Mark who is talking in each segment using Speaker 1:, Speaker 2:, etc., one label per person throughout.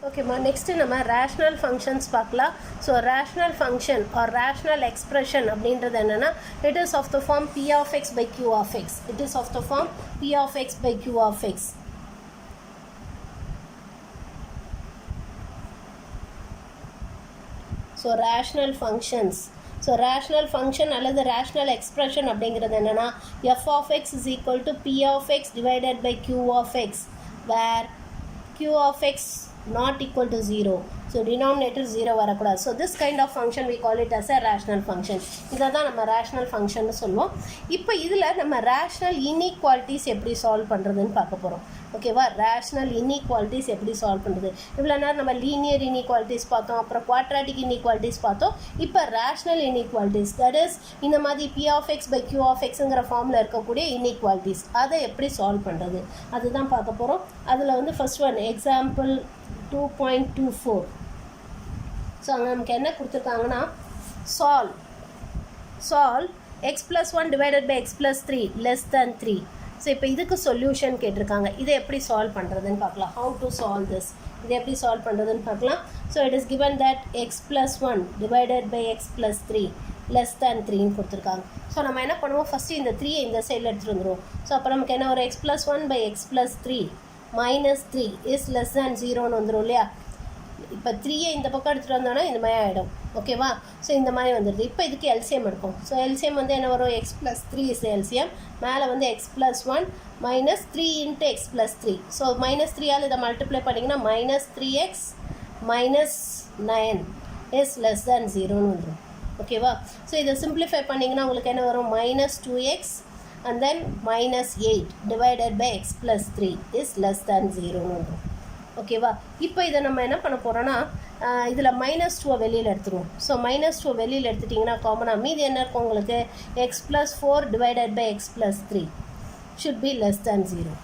Speaker 1: Okay, next நம்ம rational functions பார்க்கலாம். So rational function or rational expression அப்படின்றது என்னன்னா, it is of the form p of x by q of x. It is of the form p of x by q of x. So rational functions. So rational function அல்லது rational expression அப்படிங்கிறது என்னன்னா, f of x is equal to p of x divided by q of x, where q of x not equal to 0. So denominator 0 வரக்கூடாது. So this kind of function we call it as a rational function. இதை தான் நம்ம rational function சொல்லுவோம். இப்போ இதில் நம்ம rational inequalities எப்படி solve பண்ணுறதுன்னு பார்க்க போகிறோம். ஓகேவா, ரேஷ்னல் இன்இக்வாலிட்டிஸ் எப்படி சால்வ் பண்ணுறது. இவ்வளோ நேரம் நம்ம லீனியர் இன்இக்வாலிட்டிஸ் பார்த்தோம், அப்புறம் குவாட்ராட்டிக் இன்இக்வாலிட்டிஸ் பார்த்தோம். இப்போ ரேஷ்னல் இன்இக்வாலிட்டிஸ், தட் இஸ் இந்த மாதிரி p of x by q of எக்ஸுங்கிற ஃபார்மில் இருக்கக்கூடிய இன்இக்வாலிட்டிஸ், அதை எப்படி சால்வ் பண்ணுறது அதுதான் பார்க்க போகிறோம். அதில் வந்து ஃபர்ஸ்ட் ஒன் எக்ஸாம்பிள் 2.24. ஸோ அங்கே நமக்கு என்ன கொடுத்துருக்காங்கன்னா, solve x plus 1 divided by x plus 3 less than 3. So இப்போ இதுக்கு சொல்யூஷன் கேட்டிருக்காங்க. இதை எப்படி சால்வ் பண்ணுறதுன்னு பார்க்கலாம். ஹவு டு சால்வ் திஸ், இதை எப்படி சால்வ் பண்ணுறதுன்னு பார்க்கலாம். So it is given that x plus 1 divided by x plus 3 less than 3ன்னு கொடுத்துருக்காங்க. ஸோ நம்ம என்ன பண்ணுவோம், ஃபஸ்ட்டு இந்த 3 இந்த சைடில் எடுத்துகிட்டு வந்துடுவோம். ஸோ அப்போ நமக்கு என்ன ஒரு x plus 1 by x plus 3 minus 3 is less than 0ன்னு வந்துடும் இல்லையா. இப்போ 3ஐ இந்த பக்கம் எடுத்துகிட்டு வந்தோன்னா இந்த மாதிரி ஆகிடும். ஓகேவா, ஸோ இந்த மாதிரி வந்துடுது. இப்போ இதுக்கு எல்சிஎம் எடுக்கும். ஸோ எல்சிஎம் வந்து என்ன வரும், எக்ஸ் ப்ளஸ் 3 இஸ் எல்சிஎம், மேலே வந்து x plus 1 minus 3 into x plus 3. So minus 3ஆல் இதை மல்டிப்ளை பண்ணிங்கன்னா minus 3x minus 9 is less than 0ன்னு வந்துடும். ஓகேவா, ஸோ இதை சிம்பிளிஃபை பண்ணிங்கன்னா உங்களுக்கு என்ன வரும், minus 2x and then minus 8 divided by x plus 3 is less than 0ன்னு வந்துடும். ஓகேவா, இப்போ இதை நம்ம என்ன பண்ண போகிறோன்னா, இதில் மைனஸ் 2 வெளியில் எடுத்துருவோம். ஸோ மைனஸ் 2 வெளியில் எடுத்துட்டிங்கன்னா காமனாக மீதி என்ன இருக்கும் உங்களுக்கு, x plus 4 divided by x plus 3 should be less than 0.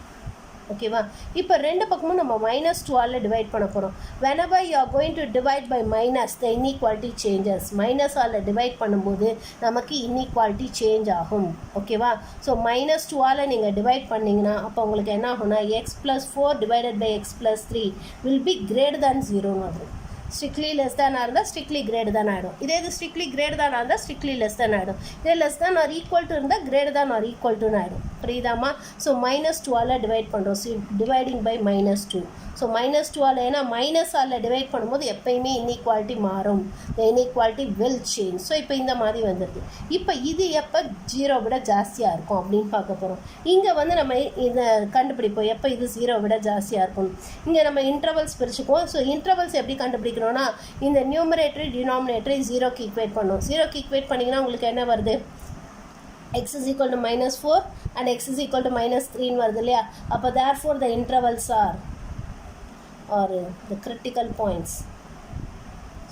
Speaker 1: ஓகேவா, இப்போ ரெண்டு பக்கமும் நம்ம மைனஸ் 2ஆல் டிவைட் பண்ண போகிறோம். whenever you are going to divide by minus, the inequality changes. மைனஸால் டிவைட் பண்ணும்போது நமக்கு இன்இக்வாலிட்டி சேஞ்ச் ஆகும். ஓகேவா, ஸோ மைனஸ் 2ஆல் நீங்கள் டிவைட் பண்ணிங்கன்னா அப்போ உங்களுக்கு என்ன ஆகும்னா, x plus 4 divided by x plus 3 will be greater than 0ன்னு வரும். ஸ்ட்ரிக்ட்லி லெஸ் தேன் இருந்தால் ஸ்ட்ரிக்ட்லி கிரேட்டர் தேன் ஆகிடும். இதே இது ஸ்ட்ரிக்ட்லி கிரேட்டர் தேன் இருந்தால் ஸ்ட்ரிக்ட்லி லெஸ் தேன் ஆகிடும். இதே less than or equal to இருந்தால் கிரேட்டர் தேன் ஆர் ஈக்குவல் டுன்னு ஆகிடும். புரியுதாமா, ஸோ மைனஸ் 2ஆல் டிவைட் பண்ணுறோம். So dividing by minus 2. So minus 2ஆல், ஏன்னா மைனஸால் டிவைட் பண்ணும்போது எப்பயுமே இன்இக்வாலிட்டி மாறும். The inequality will change. So இப்போ இந்த மாதிரி வந்துடுது. இப்போ இது எப்போ 0 விட ஜாஸ்தியாக இருக்கும் அப்படின்னு பார்க்க போகிறோம். இங்கே வந்து நம்ம இதை கண்டுபிடிப்போம் எப்போ இது 0 விட ஜாஸ்தியாக இருக்கும். இங்கே நம்ம இன்டர்வல்ஸ் பிரிச்சுக்குவோம். ஸோ இன்டர்வல்ஸ் எப்படி கண்டுபிடிக்கணும்னா, இந்த நியூமரேட்டரி டினாமினேட்டரை 0க்கு ஈக்குவேட் பண்ணும். 0க்கு ஈக்குவேட் பண்ணிங்கன்னா உங்களுக்கு என்ன வருது, x is equal to minus 4 and x is equal to minus 3ன்னு வருது இல்லையா. அப்போ therefore the intervals are or the critical points.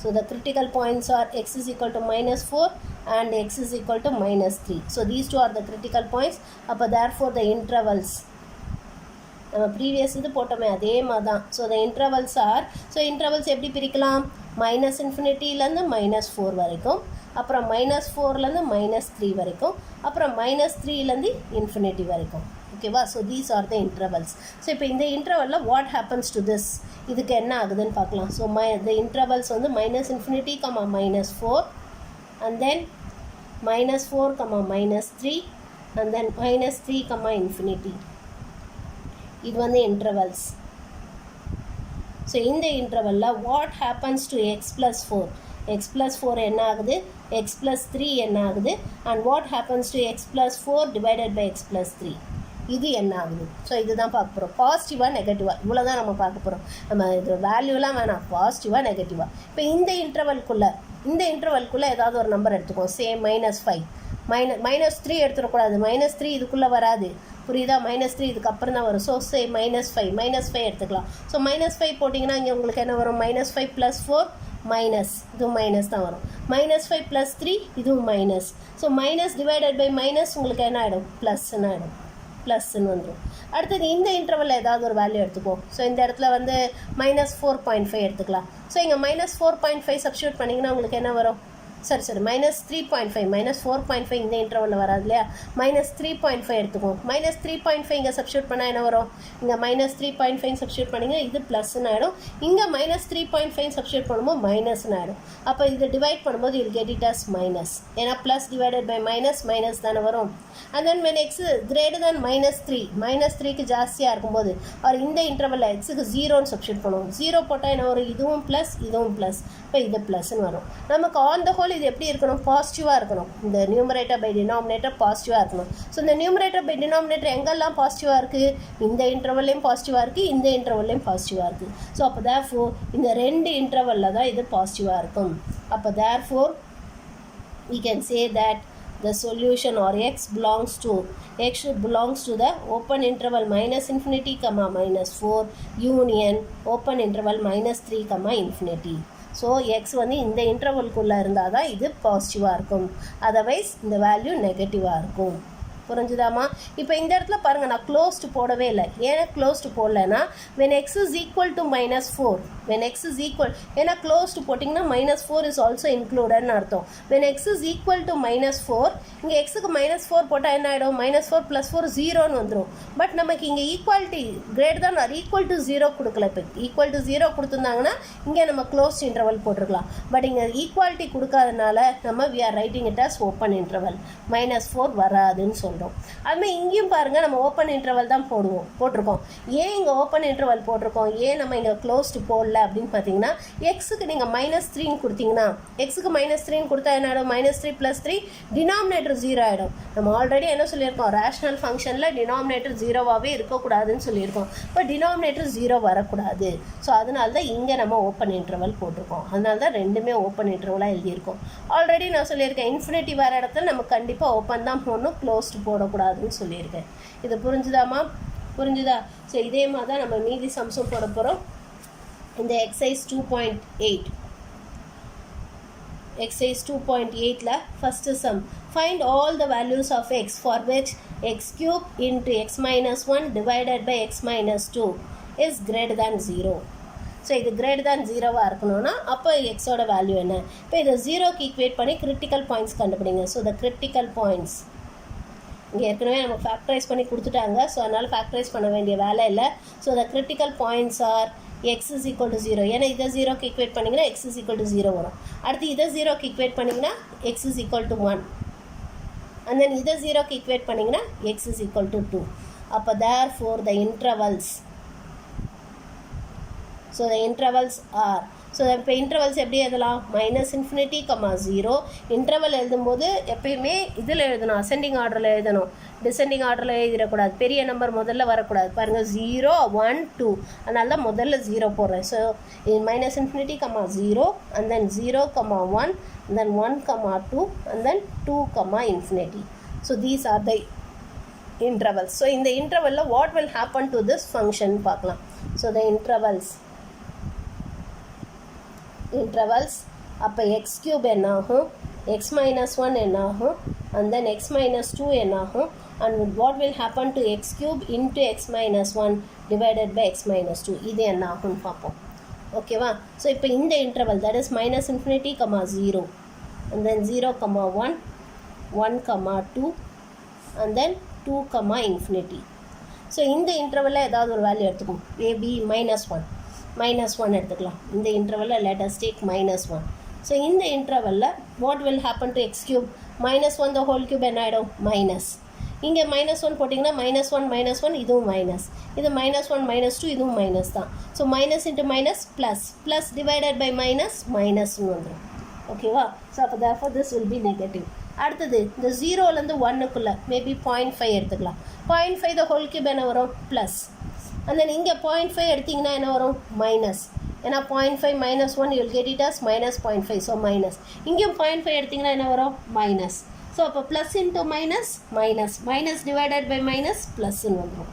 Speaker 1: So the critical points are x is equal to minus 4 and x is equal to minus 3. So these two are the critical points. அப்போ therefore the intervals, நம்ம previous இது போட்டோமே அதே மாதிரி தான். So the intervals are, so intervals எப்படி பிரிக்கலாம், minus இன்ஃபினிட்டிலேருந்து minus 4 வரைக்கும், அப்புறம் மைனஸ் 4லேருந்து மைனஸ் 3 வரைக்கும், அப்புறம் மைனஸ் 3லேருந்து இன்ஃபினிட்டி வரைக்கும். ஓகேவா, so these are the intervals. So இப்போ இந்த இன்டர்வலில் வாட் ஹேப்பன்ஸ் டு திஸ், இதுக்கு என்ன ஆகுதுன்னு பார்க்கலாம். ஸோ த இன்டர்வல்ஸ் வந்து minus infinity comma minus 4 and then minus 4 comma minus 3 and then minus 3 comma infinity. இது வந்து இன்டர்வல்ஸ். ஸோ இந்த இன்டர்வலில் what happens to x plus 4, x plus 4 என்ன ஆகுது, எக்ஸ் ப்ளஸ் 3 என்ன ஆகுது, and what happens to x plus 4 divided by x plus 3 இது என்ன ஆகுது. ஸோ இதுதான் பார்க்க போகிறோம். பாசிட்டிவாக நெகட்டிவாக இவ்வளோ தான் நம்ம பார்க்க போகிறோம். நம்ம இது வேல்யூலாம் வேணாம், பாசிட்டிவாக நெகட்டிவாக. இப்போ இந்த இன்டர்வல்குள்ளே ஏதாவது ஒரு நம்பர் எடுத்துக்கோம். சேம் மைனஸ் 5 மைனஸ் 3 எடுத்துடக்கூடாது. மைனஸ் 3 இதுக்குள்ளே வராது, புரியுதா. மைனஸ் 3 இதுக்கு அப்புறம் தான் வரும். ஸோ சே மைனஸ் 5 எடுத்துக்கலாம். ஸோ மைனஸ் 5 போட்டிங்கன்னா இங்கே உங்களுக்கு என்ன வரும், மைனஸ் 5 ப்ளஸ் 4 மைனஸ், இதுவும் மைனஸ் தான் வரும். மைனஸ் 5 ப்ளஸ் 3 இதுவும் minus. So minus divided by minus உங்களுக்கு என்ன ஆகிடும், ப்ளஸ்ன்னு ஆகிடும், ப்ளஸ்ன்னு வந்துடும். அடுத்தது இந்த இன்டர்வலில் ஏதாவது ஒரு வேல்யூ எடுத்துப்போம். ஸோ இந்த இடத்துல வந்து மைனஸ் 4.5 எடுத்துக்கலாம். ஸோ இங்கே மைனஸ் 4.5 சப்ஸ்டியூட் பண்ணிங்கன்னா உங்களுக்கு என்ன வரும், சரி -3.5 -4.5 இந்த இன்டர்வலில் வராது இல்லையா, -3.5 எடுத்துக்கோம். -3.5 இங்கே சப்ஸ்டியூட் பண்ணால் என்ன வரும், இங்கே -3.5 சப்ஸ்டியூட் பண்ணிங்க, இது ப்ளஸ்ன்னு ஆகிடும். இங்கே -3.5 சப்ஸ்டியூட் பண்ணும்போது மைனஸ்ன்னு ஆகிடும். அப்போ இது டிவைட் பண்ணும்போது இது கெட் இட் அஸ் மைனஸ், ஏன்னா ப்ளஸ் டிவைடட் பை மைனஸ் தானே வரும். And then when x greater than -3க்கு ஜாஸ்தியாக இருக்கும்போது அவர் இந்த இன்டர்வலில் எக்ஸுக்கு 0ன்னு சப்ஸ்டியூட் பண்ணுவோம். 0 போட்டால் என்ன வரும், இதுவும் ப்ளஸ் இதுவும் ப்ளஸ், இப்போ இது ப்ளஸ்ன்னு வரும். நமக்கு ஆன் த ஹோல் இது எப்படி இருக்கணும், பாசிட்டிவாக இருக்கணும். இந்த நியூமரேட்டர் பை டினாமினேட்டர் பாசிட்டிவாக இருக்கணும். ஸோ இந்த நியூமரேட்டர் பை டினாமினேட்டர் எங்கெல்லாம் பாசிட்டிவாக இருக்குது, இந்த இன்டர்வல்லையும் பாசிட்டிவாக இருக்குது, இந்த இன்டர்வல்லையும் பாசிட்டிவாக இருக்குது. ஸோ அப்போ தேர்ஃபோர் இந்த ரெண்டு இன்டர்வலில் தான் இது பாசிட்டிவாக இருக்கும். அப்போ therefore we can say that the solution or x belongs to the open interval -infinity, -4 union open interval -3, infinity. So X வந்து இந்த இன்டர்வல்குள்ளே இருந்தால் தான் இது பாசிட்டிவாக இருக்கும், அதர்வைஸ் இந்த வேல்யூ நெகட்டிவாக இருக்கும். புரிஞ்சுதாமா? இப்போ இந்த இடத்துல பாருங்கள், நான் க்ளோஸ்டு போடவே இல்லை. ஏன்னா க்ளோஸ்டு போடலைன்னா when x is equal to -4, when x is equal, ஏன்னா க்ளோஸ்டு போட்டிங்கன்னா -4 is also includedன்னு அர்த்தம். when x is equal to -4, இங்கே எக்ஸுக்கு -4 போட்டால் என்ன ஆகிடும், -4 + 4 0ன்னு வந்துடும். பட் நமக்கு இங்கே equality greater than R equal to 0 கொடுக்கல. இப்போ ஈக்குவல் டு 0 கொடுத்துருந்தாங்கன்னா இங்கே நம்ம க்ளோஸ்ட் இன்டர்வல் போட்டிருக்கலாம். பட் இங்கே ஈக்குவாலிட்டி கொடுக்காதனால நம்ம we are writing it as open interval, -4 வராதுன்னு சொல்கிறோம். அதுமாதிரி இங்கேயும் பாருங்கள், நம்ம ஓப்பன் இன்டர்வல் தான் போட்டிருக்கோம். ஏன் இங்கே ஓப்பன் இன்டர்வல் போட்டிருக்கோம், ஏன் நம்ம இங்கே க்ளோஸ்டு போடல அப்படின்னு பார்த்தீங்கன்னா, எக்ஸுக்கு நீங்கள் -3ன்னு கொடுத்தீங்கன்னா, எக்ஸுக்கு -3ன்னு கொடுத்தா என்ன ஆகிடும், -3 + 3 டினாமினேட்டர் 0 ஆகிடும். நம்ம ஆல்ரெடி என்ன சொல்லியிருக்கோம், ரேஷனல் ஃபங்க்ஷனில் டினாமினேட்டர் 0வாகவே இருக்கக்கூடாதுன்னு சொல்லியிருக்கோம். இப்போ டினாமினேட்டர் 0 வரக்கூடாது. ஸோ அதனால தான் இங்கே நம்ம ஓப்பன் இன்டர்வல் போட்டிருக்கோம். அதனால தான் ரெண்டுமே ஓப்பன் இன்டர்வலாக எழுதியிருக்கோம். ஆல்ரெடி நான் சொல்லியிருக்கேன், இன்ஃபினிட்டி வர இடத்துல நம்ம கண்டிப்பாக ஓப்பன் தான் போடணும், க்ளோஸ்டு போடக்கூடாதுன்னு சொல்லியிருக்கேன். இது புரிஞ்சுதாம்மா? புரிஞ்சுதா? ஸோ இதே மாதிரி தான் நம்ம மீதி சம்ஸும் போட போகிறோம். இந்த exercise 2.8 exercise 2.8 la first sum, find all the values of x for which x cube into x minus 1 divided by x minus 2 is greater than 0. So இது கிரேட்டர் தேன் 0வாக இருக்கணும்னா அப்போ எக்ஸோட வேல்யூ என்ன, இப்போ இதை 0க்கு ஈக்குவேட் பண்ணி கிரிட்டிக்கல் பாயிண்ட்ஸ் கண்டுபிடிங்க. ஸோ த கிரிட்டிக்கல் பாயிண்ட்ஸ் இங்கே ஏற்கனவே நம்ம ஃபேக்டரைஸ் பண்ணி கொடுத்துட்டாங்க. ஸோ அதனால் ஃபேக்டரைஸ் பண்ண வேண்டிய வேலை இல்லை. So the critical points are x is equal to 0. ஏன்னா இதை 0க்கு ஈக்குவேட் பண்ணிங்கன்னா x is equal to 0 வரும். அடுத்து இதை 0க்கு ஈக்குவேட் பண்ணிங்கன்னா x is equal to 1. and then இதை 0க்கு ஈக்குவேட் பண்ணிங்கன்னா x is equal to 2. அப்போ therefore the intervals, so the intervals are, so இப்போ இன்டர்வல்ஸ் எப்படி எழுதலாம், -infinity, 0. இன்டர்வல் எழுதும்போது எப்பயுமே இதில் எழுதணும், அசெண்டிங் ஆர்டரில் எழுதணும், டிசெண்டிங் ஆர்டரில் எழுதிடக்கூடாது. பெரிய நம்பர் முதல்ல வரக்கூடாது. பாருங்கள் 0, 1, 2, அதனால தான் முதல்ல 0 போடுறேன். So -infinity, 0, and then 0, 1, and then 1, 2, and then 2, infinity. So these are the intervals. So in the interval what will happen to this function பார்க்கலாம். So the intervals அப்போ x cube என்ன ஆகும், x minus 1 என்ன ஆகும், and then x minus 2 என்ன ஆகும், and what will happen to x cube into x minus 1 divided by x minus 2, இது என்ன ஆகும்னு பார்ப்போம். ஓகேவா? ஸோ இப்போ இந்த interval that is -infinity, 0, and then 0, 1, 1, 2, and then 2, infinity. So இந்த இன்டர்வலில் ஏதாவது ஒரு வேல்யூ எடுத்துக்கும், maybe -1 எடுத்துக்கலாம். இந்த இன்டர்வலில் let us take -1. ஸோ இந்த இன்டர்வலில் what will happen to x cube, -1 the whole cube என்ன ஆகிடும், மைனஸ். இங்கே -1 போட்டிங்கன்னா -1 இதுவும் மைனஸ், இது -1 -2 இதுவும் மைனஸ் தான். So minus into minus plus divided by மைனஸ்னு வந்துடும். ஓகேவா? ஸோ அப்போ therefore this will be negative. அடுத்தது இந்த 0லேருந்து 1க்குள்ளே மேபி 0.5 எடுத்துக்கலாம். 0.5 the whole cube என்ன வரும், ப்ளஸ். and then இங்கே 0.5 எடுத்திங்கன்னா என்ன வரும், மைனஸ். ஏன்னா 0.5 - 1 you will get it as -0.5, so minus. இங்கேயும் 0.5 எடுத்திங்கன்னா என்ன வரும், மைனஸ். ஸோ அப்போ plus into minus divided by minus ப்ளஸ்ன்னு வந்துடும்,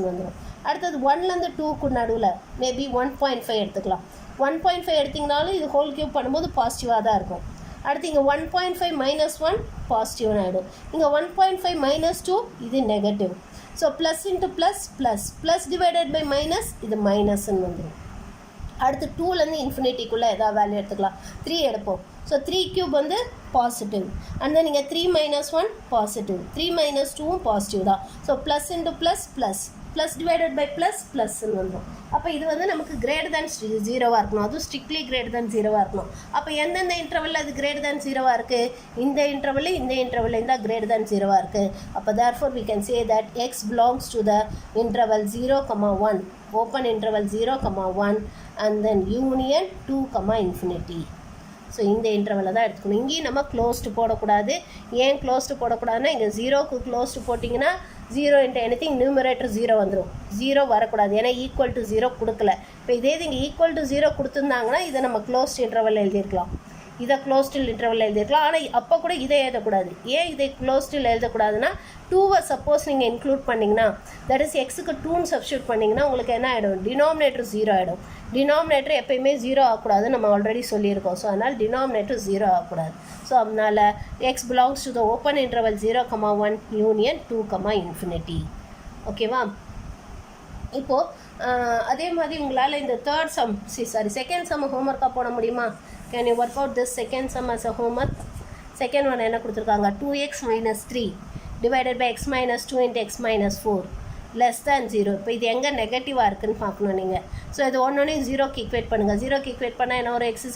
Speaker 1: வந்துடும். அடுத்தது 1லேருந்து 2க்கு நடுவில் மேபி 1.5 எடுத்துக்கலாம். 1.5 எடுத்திங்கனாலும் இது ஹோல் கியூப் பண்ணும்போது பாசிட்டிவாக தான் இருக்கும். அடுத்து இங்கே 1.5 - 1 பாசிட்டிவ்னு ஆகிடும். இங்கே 1.5 - 2 இது negative. So plus into plus divided by minus, இது மைனஸ்ன்னு வந்துடும். அடுத்து 2லேருந்து இன்ஃபினிட்டிக்குள்ளே எதாவது வேல்யூ எடுத்துக்கலாம். 3 எடுப்போம். ஸோ 3 கியூப் வந்து பாசிட்டிவ். அண்ட் தென் நீங்கள் 3 - 1 பாசிட்டிவ், 3 - 2வும் பாசிட்டிவ் தான். So plus into plus plus, plus divided by plus ப்ளஸ்ன்னு வந்துடும். அப்போ இது வந்து நமக்கு கிரேட்டர் தேன் 0வாக இருக்கணும், அதுவும் ஸ்ட்ரிக்ட்லி கிரேட்டர் தேன் 0வாக இருக்கணும். அப்போ எந்தெந்த இன்டர்வலில் அது கிரேட்டர் தேன் 0வாக இருக்குது? இந்த இன்டர்வலில் இந்த இன்டர்வலில் இருந்தால் கிரேட்டர் தேன் 0வாக இருக்குது. அப்போ therefore we can say that x belongs to the interval 0, 1, open interval 0, 1 and then union 2, infinity. So இந்த இன்டர்வலில் தான் எடுத்துக்கணும். இங்கேயும் நம்ம க்ளோஸ்டு போடக்கூடாது. ஏன் க்ளோஸ்டு போடக்கூடாதுன்னா இங்கே 0க்கு க்ளோஸ்டு போட்டிங்கன்னா 0 into anything நியூமரேட்டர் 0 வந்துடும். 0 வரக்கூடாது, ஏன்னா ஈக்குவல் டு 0 கொடுக்கல. இப்போ இதே இங்கே ஈக்குவல் டு 0 கொடுத்துருந்தாங்கன்னா இதை நம்ம க்ளோஸ்டு இன்டர்வலில் எழுதியிருக்கலாம், இதை க்ளோஸ்டில் இன்டர்வலில் எழுதியிருக்கலாம். ஆனால் அப்போ கூட இதை எழுதக்கூடாது. ஏன் இதை க்ளோஸ்டில் எழுதக்கூடாதுன்னா 2வை சப்போஸ் நீங்கள் இன்க்ளூட் பண்ணிங்கன்னா, தட் இஸ் எக்ஸுக்கு 2ன்னு சப்ஸ்டியூட் பண்ணிங்கன்னா உங்களுக்கு என்ன ஆகிடும்? டினாமினேட்டர் 0 ஆகிடும். டினாமினேட்டர் எப்போயுமே 0 ஆகக்கூடாது, நம்ம ஆல்ரெடி சொல்லியிருக்கோம். ஸோ அதனால் டினாமினேட்டர் 0 ஆகக்கூடாது. ஸோ அதனால் X belongs to the open interval 0, 1 union 2, infinity. ஓகேவா? இப்போது அதே மாதிரி உங்களால் இந்த தேர்ட் சம் செகண்ட் சம் ஹோம்ஒர்க்காக போட முடியுமா? Can you work out this second sum as a homework? Second one என்ன கொடுத்துருக்காங்க? 2x - 3 divided by x - 2 into x - 4 less than 0. இப்போ இது எங்கே நெகட்டிவாக இருக்குதுன்னு பார்க்கணும் நீங்கள். ஸோ இது ஒன்றொன்னே 0க்கு ஈக்குவேட் பண்ணுங்கள். 0க்கு ஈக்குவேட் பண்ணால் என்ன ஒரு x =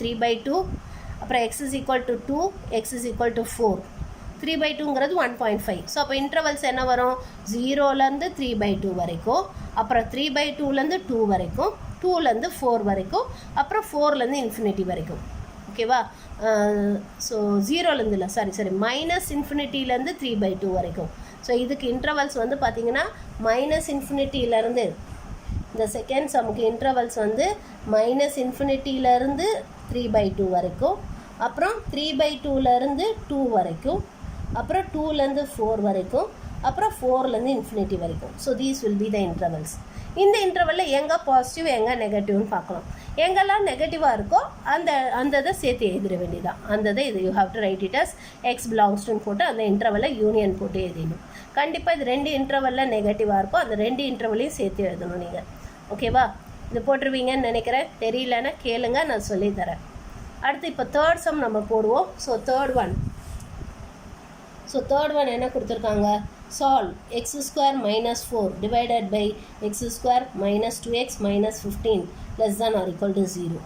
Speaker 1: 3/2, அப்புறம் x = 2, x = 4. 3/2ங்கிறது 1.5. ஸோ அப்போ இன்டர்வல்ஸ் என்ன வரும்? 0லேருந்து 3/2 வரைக்கும், அப்புறம் 3/2லேருந்து 2 வரைக்கும், 2லேருந்து 4 வரைக்கும், அப்புறம் 4லேருந்து இன்ஃபினிட்டி வரைக்கும். ஓகேவா? ஸோ 0லேருந்து இல்லை, சாரி மைனஸ் இன்ஃபினிட்டிலேருந்து 3/2 வரைக்கும். ஸோ இதுக்கு இன்டர்வல்ஸ் வந்து பார்த்திங்கன்னா மைனஸ் இன்ஃபினிட்டியிலேருந்து, இந்த செகண்ட் சம்முக்கு இன்டர்வல்ஸ் வந்து மைனஸ் இன்ஃபினிட்டியிலேருந்து 3/2 வரைக்கும், அப்புறம் 3/2லேருந்து 2 வரைக்கும், அப்புறம் 2லேருந்து 4 வரைக்கும், அப்புறம் 4லேருந்து இன்ஃபினிட்டி வரைக்கும். So these will be the intervals. இந்த இன்டர்வலில் எங்கே பாசிட்டிவ் எங்கே நெகட்டிவ்னு பார்க்கலாம். எங்கெல்லாம் நெகட்டிவாக இருக்கோ அந்த இதை சேர்த்து எழுதிட வேண்டியதான். அந்த இதை இது you have to write it as x belongs டுன்னு போட்டு அந்த இன்டர்வலில் யூனியன் போட்டு எழுதிடணும். கண்டிப்பாக இது 2 இன்டர்வலில் நெகட்டிவாக இருக்கும், அந்த 2 இன்டர்வலையும் சேர்த்து எழுதணும் நீங்கள். ஓகேவா? இது போட்டுருவீங்கன்னு நினைக்கிறேன். தெரியலன்னா கேளுங்க, நான் சொல்லித்தரேன். அடுத்து இப்போ தேர்ட் சம் நம்ம போடுவோம். ஸோ தேர்ட் ஒன் என்ன கொடுத்துருக்காங்க? Solve x² - 4 divided by x² - 2x - 15 less than or equal to 0.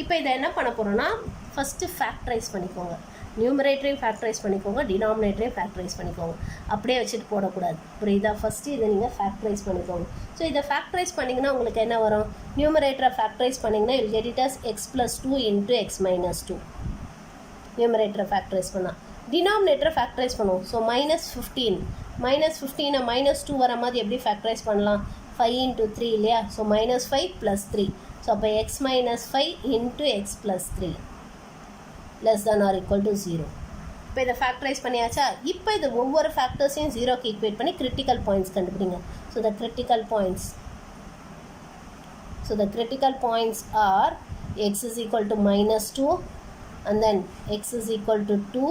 Speaker 1: இப்போ இதை என்ன பண்ண போகிறோன்னா, ஃபஸ்ட்டு ஃபேக்டரைஸ் பண்ணிக்கோங்க. நியூமரேட்டரையும் ஃபேக்டரைஸ் பண்ணிக்கோங்க, டினாமினேட்டரையும் ஃபேக்டரைஸ் பண்ணிக்கோங்க. அப்படியே வச்சுட்டு போடக்கூடாது. புரியுதா? ஃபஸ்ட்டு இதை நீங்கள் ஃபேக்டரைஸ் பண்ணிக்கோங்க. ஸோ இதை ஃபேக்டரைஸ் பண்ணிங்கன்னா உங்களுக்கு என்ன வரும்? நியூமரேட்டரை ஃபேக்டரைஸ் பண்ணிங்கன்னா you get it as x + 2 into x - 2. நியூமரேட்டரை ஃபேக்டரைஸ் பண்ணால் டினாமினேட்டரை ஃபேக்டரைஸ் பண்ணுவோம். ஸோ -15 -2 வர மாதிரி எப்படி ஃபேக்டரைஸ் பண்ணலாம்? 5 into 3 இல்லையா? ஸோ -5 + 3. ஸோ அப்போ x - 5 into x + 3 less than or equal to 0. இப்போ இதை ஃபேக்டரைஸ் பண்ணியாச்சா? இப்போ இது ஒவ்வொரு ஃபேக்டர்ஸையும் 0க்கு ஈக்குவேட் பண்ணி கிரிட்டிக்கல் பாயிண்ட்ஸ் கண்டுபிடிங்க. So the critical points are x = -2 and then x = 2,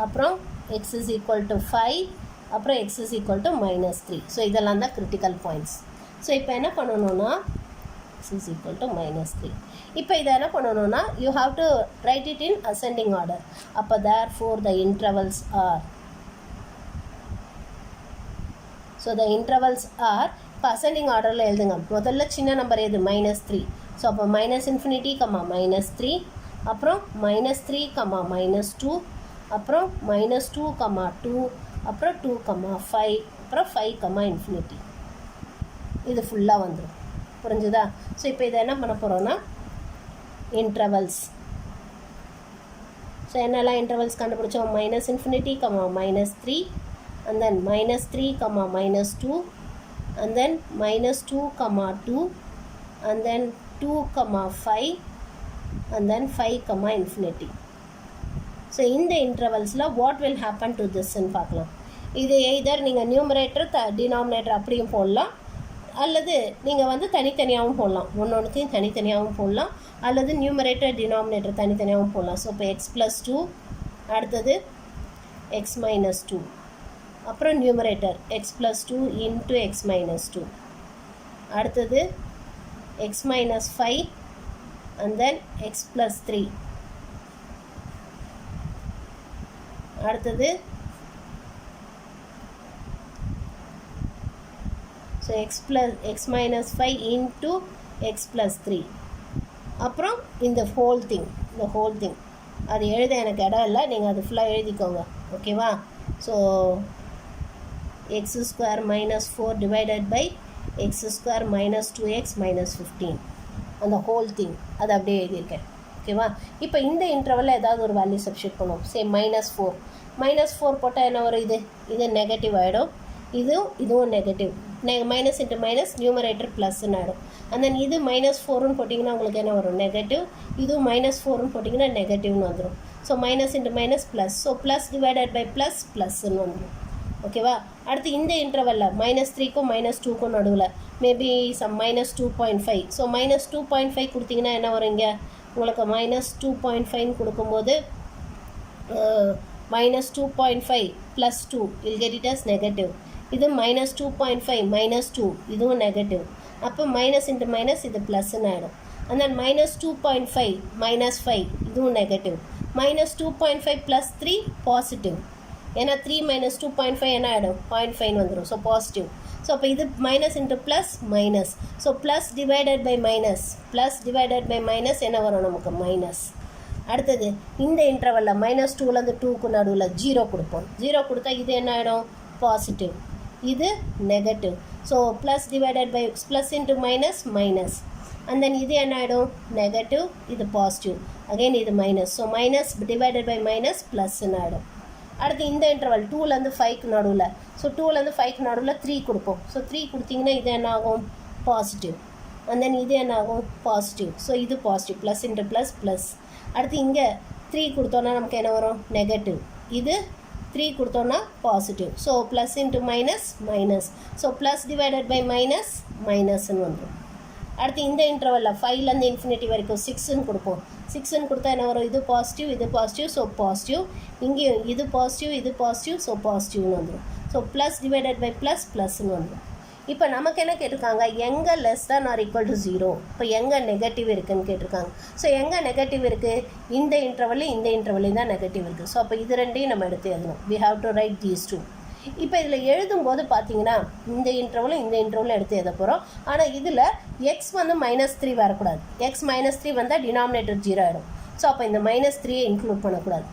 Speaker 1: அப்புறம் x = 5, அப்புறம் x = -3. ஸோ இதெல்லாம் தான் கிரிட்டிக்கல் பாயிண்ட்ஸ். ஸோ இப்போ என்ன பண்ணணும்னா x = -3. இப்போ இதை என்ன பண்ணணும்னா you have to write it in ascending order. அப்போ therefore the intervals are, so the intervals are, இப்போ அசெண்டிங் ஆர்டரில் எழுதுங்க. முதல்ல சின்ன நம்பர் எது? -3. ஸோ அப்போ -∞, -3, அப்புறம் -3, -2, அப்புறம் -2, 2, அப்புறம் 2, 5, அப்புறம் 5, இன்ஃபினிட்டி. இது ஃபுல்லாக வந்துடும். புரிஞ்சுதா? ஸோ இப்போ இதை என்ன பண்ண போகிறோன்னா இன்டர்வல்ஸ். ஸோ என்னெல்லாம் இன்டர்வல்ஸ் கண்டுபிடிச்சோம்? -∞, -3, and then -3, -2, and then -2, 2, and then 2, 5, and then 5, infinity. So இந்த இன்டர்வல்ஸில் வாட் வில் ஹேப்பன் டு திஸ்ன்னு பார்க்கலாம். இது எய்தர் நீங்கள் நியூமரேட்டர் டினாமினேட்டர் அப்படியும் போடலாம், அல்லது நீங்கள் வந்து தனித்தனியாகவும் போடலாம். ஒன்றுத்தையும் தனித்தனியாகவும் போடலாம், அல்லது நியூமரேட்டர் டினாமினேட்டர் தனித்தனியாகவும் போடலாம். ஸோ இப்போ x + 2, அடுத்தது x - 2, அப்புறம் நியூமரேட்டர் x + 2 into x - 2, அடுத்தது x minus 5 and then x plus 3. அடுத்தது so x minus 5 into x plus 3. அப்புறம் இந்த whole thing அது எழுத எனக்கு இடம் இல்லை, நீங்கள் அது ஃபுல்லாக எழுதிக்கோங்க. ஓகேவா? So x square minus 4 divided by x square minus 2x minus 15 அந்த whole thing அது அப்படியே எழுதியிருக்கேன். ஓகேவா? இப்போ இந்த இன்டர்வலில் ஏதாவது ஒரு வேல்யூ சப்ஸ்டியூட் பண்ணுவோம். சே -4 போட்டால் என்ன வரும்? இது நெகட்டிவ் ஆகிடும், இதுவும் negative. Minus into minus numerator ப்ளஸ்ன்னு ஆகிடும். அண்ட் தென் இது -4ன்னு போட்டிங்கன்னா உங்களுக்கு என்ன வரும்? நெகட்டிவ். இதுவும் -4ன்னு போட்டிங்கன்னா நெகட்டிவ்னு வந்துடும். So minus into minus plus. So plus divided by ப்ளஸ்ன்னு வந்துடும். ஓகேவா? அடுத்து இந்த இன்டர்வலில் -3க்கும் -2க்கும் நடுவில் மேபி சம் -2.5. ஸோ -2.5 கொடுத்தீங்கன்னா என்ன வரும்? இங்கே உங்களுக்கு -2.5ன்னு கொடுக்கும்போது -2.5 + 2 will get it as negative. இது -2.5 -2 இதுவும் நெகட்டிவ். அப்போ மைனஸ் இன்ட்டு மைனஸ் இது ப்ளஸ்ன்னு ஆகிடும். அண்ட் தென் -2.5 -5 இதுவும் நெகட்டிவ். -2.5 + 3 பாசிட்டிவ். ஏன்னா 3 - 2.5 என்ன ஆகிடும்? 0.5 வந்துடும். So positive. ஸோ அப்போ இது minus into plus minus. So plus divided by minus என்ன வரும் நமக்கு? மைனஸ். அடுத்தது இந்த இன்டர்வலில் -2லேருந்து 2க்கு நடுவில் 0 கொடுப்போம். 0 கொடுத்தா இது என்ன ஆகிடும்? பாசிட்டிவ். இது negative. So plus divided by plus into minus. And then இது என்ன ஆகிடும்? நெகட்டிவ். இது பாசிட்டிவ். அகெயின் இது minus. So minus divided by minus ப்ளஸ்ன்னு ஆகிடும். அடுத்து இந்த இன்டர்வல் 2லேருந்து 5க்கு நடுவில். ஸோ 2லேருந்து 5க்கு நடுவில் 3 கொடுப்போம். ஸோ 3 கொடுத்தீங்கன்னா இது என்ன ஆகும்? பாசிட்டிவ். அண்ட் தென் இது என்ன ஆகும்? பாசிட்டிவ். ஸோ இது பாசிட்டிவ். Plus into plus. அடுத்து இங்கே 3 கொடுத்தோன்னா நமக்கு என்ன வரும்? நெகட்டிவ். இது 3 கொடுத்தோன்னா positive. So plus into minus. So plus divided by மைனஸ்ன்னு வந்துடும். அடுத்து இந்த இன்டர்வலில் 5லேருந்து இன்ஃபினிட்டி வரைக்கும் 6ன்னு கொடுப்போம். 6ன்னு கொடுத்தா என்ன வரும்? இது பாசிட்டிவ். So positive. இங்கேயும் இது பாசிட்டிவ். ஸோ பாசிட்டிவ்னு வந்துடும். ஸோ ப்ளஸ் டிவைடட் பை ப்ளஸ்ன்னு வந்துடும். இப்போ நமக்கு என்ன கேட்டிருக்காங்க? எங்கே <0 இப்போ எங்கே நெகட்டிவ் இருக்குதுன்னு கேட்டிருக்காங்க. ஸோ எங்கே நெகட்டிவ் இருக்குது? இந்த இன்டர்வல்லையும் தான் நெகட்டிவ் இருக்குது. ஸோ அப்போ இது ரெண்டையும் நம்ம எடுத்து எழுதணும். we have to write these two. இப்போ இதில் எழுதும்போது பார்த்தீங்கன்னா இந்த இன்டர்வலும் எடுத்து எழுத போகிறோம். ஆனால் இதில் எக்ஸ் வந்து -3 வரக்கூடாது. எக்ஸ் -3 வந்தால் டினாமினேட்டர் 0 ஆகிடும். ஸோ அப்போ இந்த -3 இன்க்ளூட் பண்ணக்கூடாது.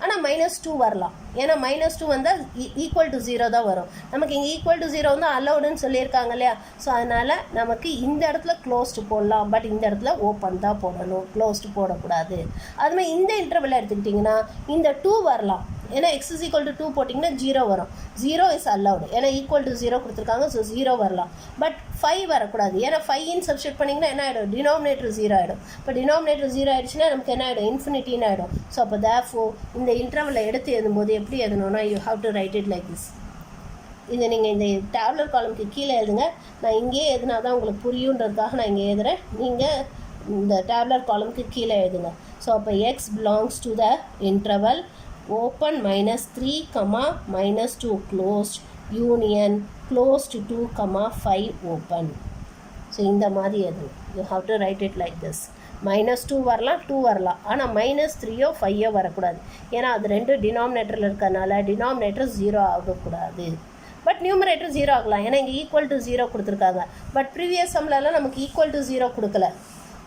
Speaker 1: ஆனால் -2 வரலாம். ஏன்னா -2 வந்தால் =0 தான் வரும். நமக்கு இங்கே =0 வந்து அலௌடுன்னு சொல்லியிருக்காங்க இல்லையா? ஸோ அதனால் நமக்கு இந்த இடத்துல க்ளோஸ்டு போடலாம். பட் இந்த இடத்துல ஓப்பன் தான் போடணும், க்ளோஸ்டு போடக்கூடாது. அதுமாதிரி இந்த இன்டர்வல் எடுத்துக்கிட்டிங்கன்னா இந்த 2 வரலாம். ஏன்னா x = 2 போட்டிங்கன்னா 0 வரும். 0 இஸ் அலௌடு. ஏன்னா =0 கொடுத்துருக்காங்க. ஸோ 0 வரலாம். பட் 5 வரக்கூடாது. ஏன்னா 5 சப்ஸ்டியூட் பண்ணிங்கன்னா என்ன ஆகிடும்? டினாமினேட்டர் 0 ஆகிடும். இப்போ டினாமினேட்டர் 0 ஆகிடுச்சுன்னா நமக்கு என்ன ஆகிடும்? இன்ஃபினிட்டின்னு ஆகிடும். ஸோ அப்போ தேர்ஃபோர் இந்த இன்டர்வலை எடுத்து எழுதும்போது எப்படி எழுதணும்னா you have to write it like this. இதை நீங்கள் இந்த டேப்லர் காலமுக்கு கீழே எழுதுங்க. நான் இங்கேயே எழுதுனா தான் உங்களுக்கு புரியுன்றதுக்காக நான் இங்கே எழுதுகிறேன். நீங்கள் இந்த டேப்லர் காலமுக்கு கீழே எழுதுங்க. ஸோ அப்போ x belongs to the interval open -3, -2 closed union closed 2, 5 open. So இந்த மாதிரி எது you have to write it like this. -2 வரலாம், 2 வரலாம். ஆனால் -3யோ 5யோ வரக்கூடாது. ஏன்னா அது ரெண்டு டினாமினேட்டரில் இருக்கிறதுனால டினாமினேட்டர் 0 ஆகக்கூடாது. பட் நியூமரேட்டர் 0 ஆகலாம். ஏன்னா இங்கே =0 கொடுத்துருக்காங்க. பட் ப்ரீவியஸ் சம்லலாம் நமக்கு =0 கொடுக்கல.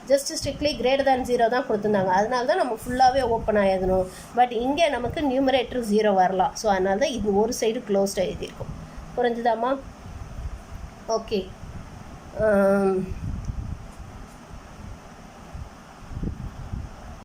Speaker 1: ஜஸ்ட் ஸ்ட்ரிக்ட்லி >0 தான் கொடுத்துருந்தாங்க. அதனால தான் நம்ம ஃபுல்லாகவே ஓப்பன் ஆகிடணும். பட் இங்கே நமக்கு நியூமரேட்டர் 0 வரலாம். ஸோ அதனால தான் இது ஒரு சைடு க்ளோஸ்டாக எழுதியிருக்கும். புரிஞ்சுதாம்மா? ஓகே.